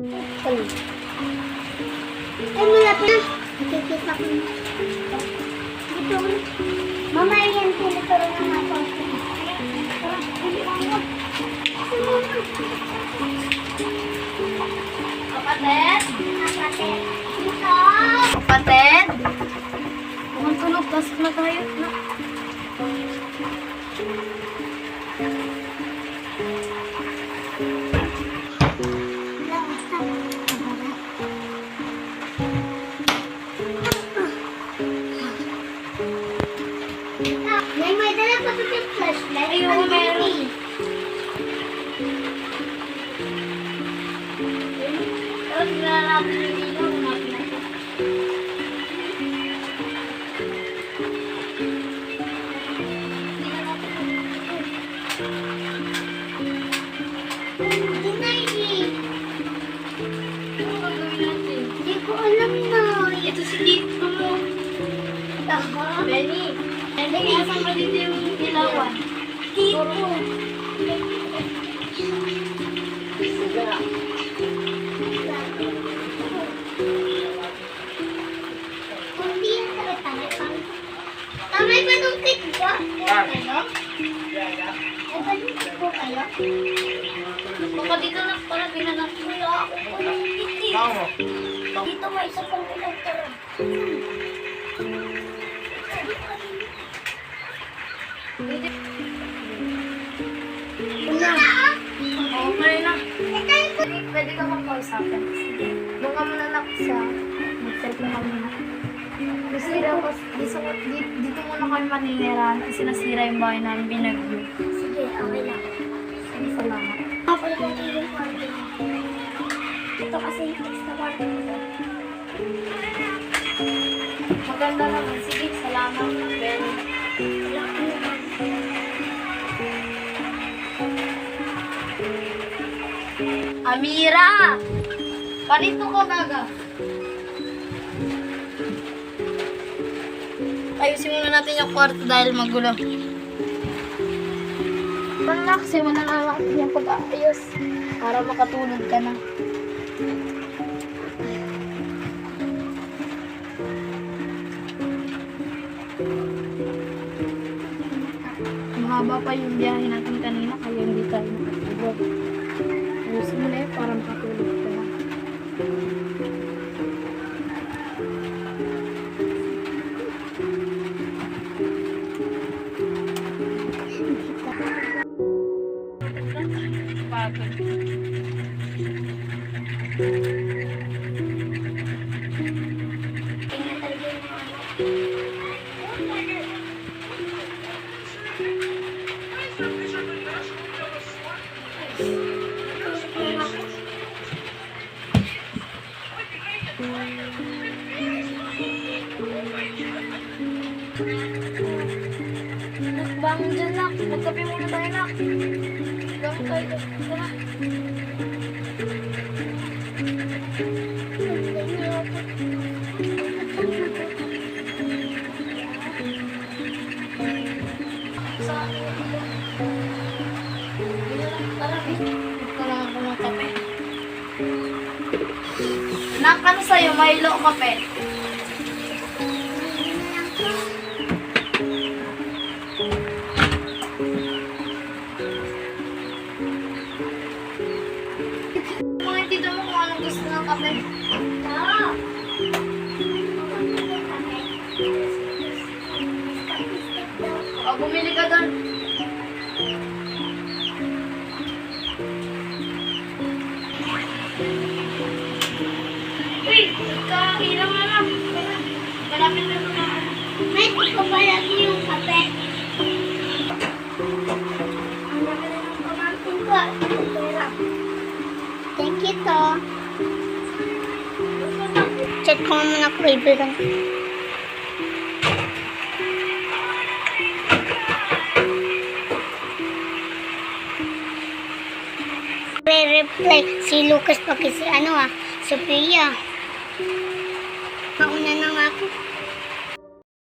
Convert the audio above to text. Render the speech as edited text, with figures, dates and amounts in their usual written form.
Ay, malapit na. Nakikita ko na. Dito. Mamaya yan, pinagkaroon ng mga konti. Kapatid? Kapatid. Dito. Kapatid? Kung tulog, pasok na tayo. Na. May dala pa ito yung flashlight. Ayun, meron. Tapos na natin yung ilaw. Natin na ito. Hindi na eh. Ano gagawin natin? Hindi ko alam na. Ito si Tito mo. Aha. Benny. Benny, asan ba dito yung ilawan? Dito. Kundi yung taga-taga. Tamay ba nung cake ba? Kayo? Nagbalit po kayo? Baka dito na pala binanak. Wala ako po ng cake. Dito may isa pang pinagtaran. Una. Okay na. Pwede ka magkausapin. Doon ka muna na sa mag-set na kami na. Kasi dito muna kami maninirahan kasi nasira yung bahay namin binagyo. Sige, okay lang. Sige, salamat. Ako yung yung party. Ito kasi yung extra party ko. Maganda naman. Sige, salamat. Ben. Wala ko naman. Amira! Panito ko, Gaga. Ayusin muna natin yung kwarto dahil magulo. Anak, simulan na natin yung pag-aayos para makatulog ka na. Mahaba pa yung biyahe natin kanina kaya hindi tayo makatulog. Ayusin mo na yun para makatulog ka na. Pagod. Tingnan talaga yung mga ano. Bangon dyan, nak. Magkape muna tayo, nak. Bangon tayo. Tara. Sa akin na dito. Tara, magkaroon ako ng kape. Nak, ano sa'yo? Milo o kape? Mga tito mo kung anong gusto ng kape. O, bumili ka doon. Uy, kailang na lang. Malapit na ito na. May ko pala yung kape. Ang dami na ng pamangkin ko. Pera. Thank you to. Chat ko muna kaibigan. Re-reply si Lucas pag si Sophia.